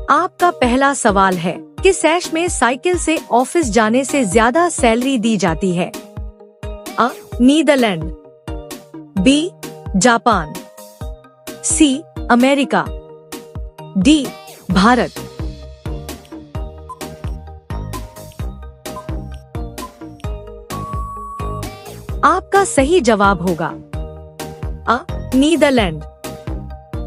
आपका पहला सवाल है, किस देश में साइकिल से ऑफिस जाने से ज्यादा सैलरी दी जाती है? अ. Netherland, B. Japan, C. America, D. Bharat. आपका सही जवाब होगा अ. नीदरलैंड।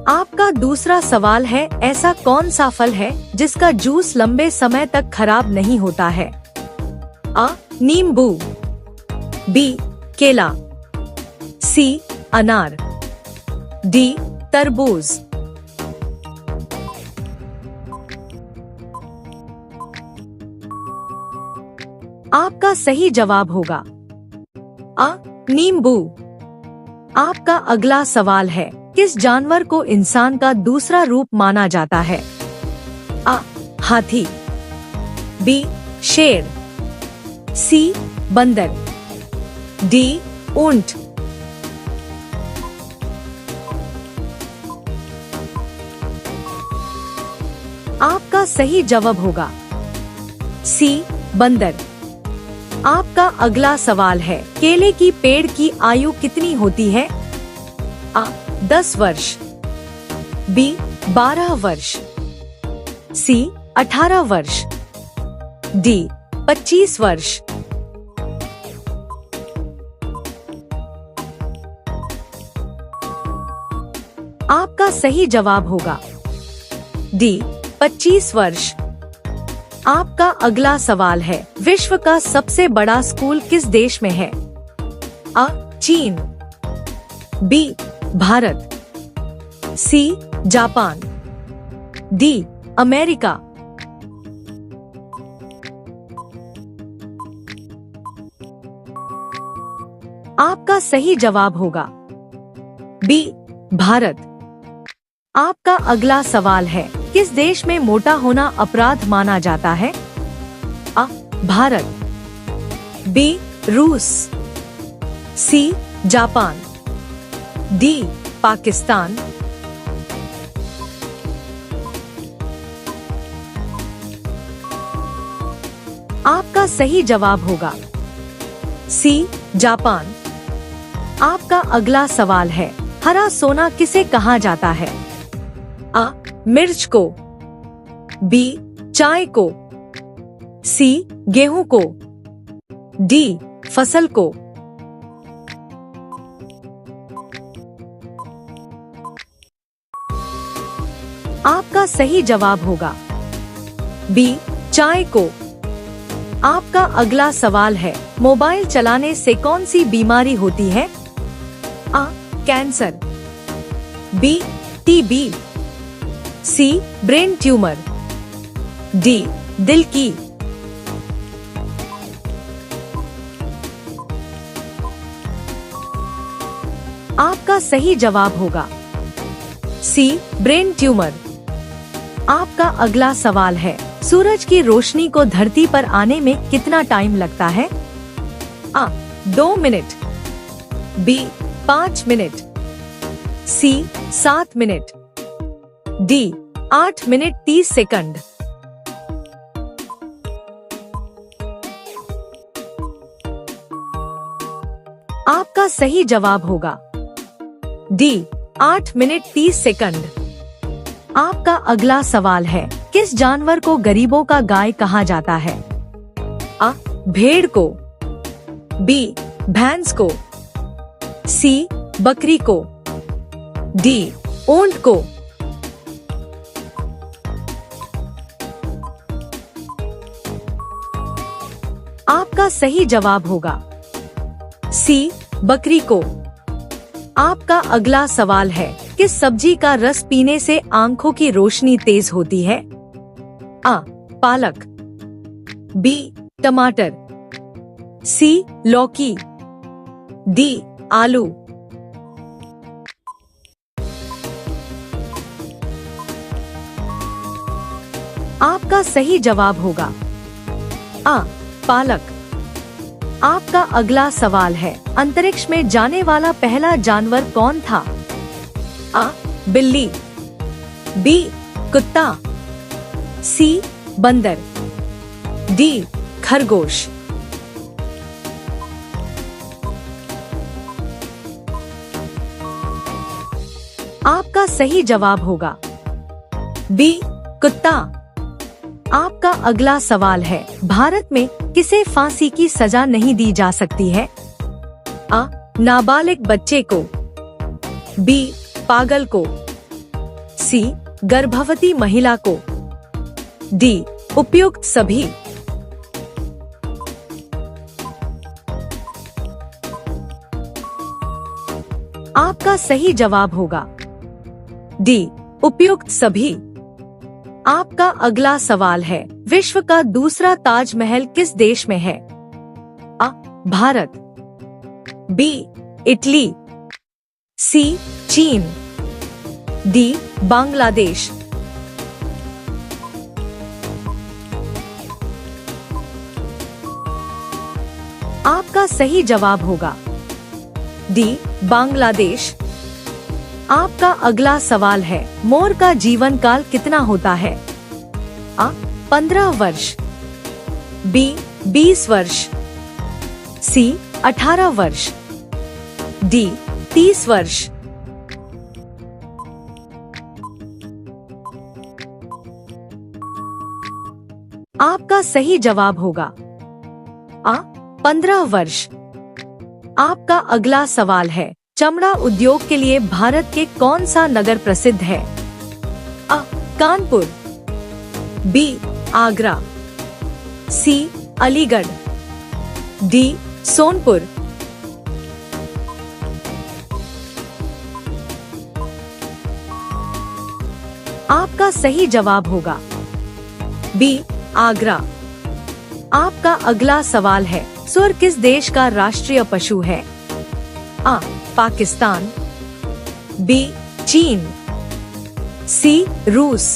आपका दूसरा सवाल है, ऐसा कौन सा फल है जिसका जूस लंबे समय तक खराब नहीं होता है? अ. नींबू, बी. केला, सी. अनार, डी. तरबूज। आपका सही जवाब होगा अ. नींबू। आपका अगला सवाल है, किस जानवर को इंसान का दूसरा रूप माना जाता है? अ. हाथी, बी. शेर, सी. बंदर, डी. ऊंट। आपका सही जवाब होगा सी. बंदर। आपका अगला सवाल है, केले की पेड़ की आयु कितनी होती है? अ. 10 वर्ष, बी. 12 वर्ष, सी. 18 वर्ष, डी. 25 वर्ष। आपका सही जवाब होगा डी. 25 वर्ष। आपका अगला सवाल है, विश्व का सबसे बड़ा स्कूल किस देश में है? अ. चीन, B. Bharat, C. Japan, D. America. आपका सही जवाब होगा बी. भारत। आपका अगला सवाल है, किस देश में मोटा होना अपराध माना जाता है? अ. भारत, बी. रूस, सी. Japan, D. पाकिस्तान। आपका सही जवाब होगा सी. जापान। आपका अगला सवाल है, हरा सोना किसे कहा जाता है? अ. मिर्च को, बी. चाय को, सी. गेहूं को, डी. फसल को। आपका सही जवाब होगा बी. चाय को। आपका अगला सवाल है, मोबाइल चलाने से कौन सी बीमारी होती है? अ. Cancer, B. TB, C. Brain tumour, D. दिल की। आपका सही जवाब होगा सी. Brain tumour. आपका अगला सवाल है, सूरज की रोशनी को धरती पर आने में कितना टाइम लगता है? अ. 2 मिनट, बी. 5 मिनट, सी. 7 मिनट, डी. 8 minute 30 second. आपका सही जवाब होगा डी. 8 minute 30 second. आपका अगला सवाल है, किस जानवर को गरीबों का गाय कहा जाता है? अ. भेड़ को, बी. भैंस को, सी. बकरी को, डी. ऊंट को। आपका सही जवाब होगा सी. बकरी को। आपका अगला सवाल है, किस सब्जी का रस पीने से आंखों की रोशनी तेज होती है? अ. पालक, बी. टमाटर, सी. लौकी, डी. आलू। आपका सही जवाब होगा अ. पालक। आपका अगला सवाल है, अंतरिक्ष में जाने वाला पहला जानवर कौन था? अ. बिल्ली, बी. कुत्ता, सी बंदर, डी खरगोश। आपका सही जवाब होगा बी कुत्ता। आपका अगला सवाल है, भारत में किसे फांसी की सजा नहीं दी जा सकती है? आ नाबालिग बच्चे को, बी पागल को, सी गर्भवती महिला को, डी उपयुक्त सभी। आपका सही जवाब होगा डी उपयुक्त सभी। आपका अगला सवाल है, विश्व का दूसरा ताजमहल किस देश में है? आ भारत, बी इटली, सी चीन, डी बांग्लादेश। आपका सही जवाब होगा डी बांग्लादेश। आपका अगला सवाल है, मोर का जीवन काल कितना होता है? आ 15 वर्ष, बी 20 वर्ष, सी 18 वर्ष, डी 30 वर्ष। आपका सही जवाब होगा आ 15 वर्ष। आपका अगला सवाल है, चमड़ा उद्योग के लिए भारत के कौन सा नगर प्रसिद्ध है? आ कानपुर, बी आगरा, सी अलीगढ़, डी सोनपुर। आपका सही जवाब होगा बी आगरा। आपका अगला सवाल है, सुअर किस देश का राष्ट्रीय पशु है? आ पाकिस्तान, बी चीन, सी रूस,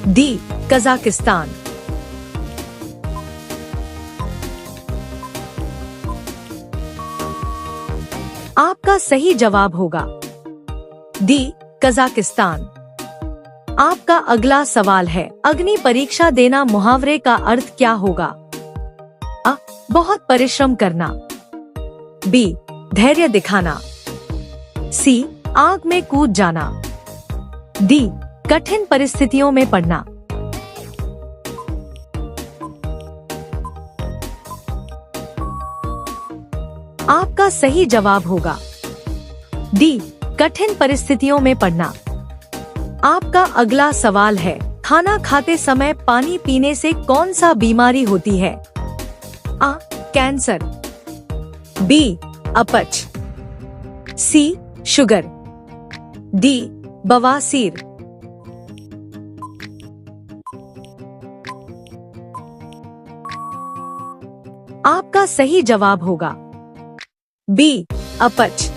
डी कजाकिस्तान। आपका सही जवाब होगा डी कजाकिस्तान। आपका अगला सवाल है, अग्नि परीक्षा देना मुहावरे का अर्थ क्या होगा? आ बहुत परिश्रम करना, बी धैर्य दिखाना, सी आग में कूद जाना, डी कठिन परिस्थितियों में पड़ना। आपका सही जवाब होगा डी कठिन परिस्थितियों में पड़ना। आपका अगला सवाल है, खाना खाते समय पानी पीने से कौन सा बीमारी होती है? आ कैंसर, बी अपच, सी शुगर, डी बवासीर। आपका सही जवाब होगा बी अपच।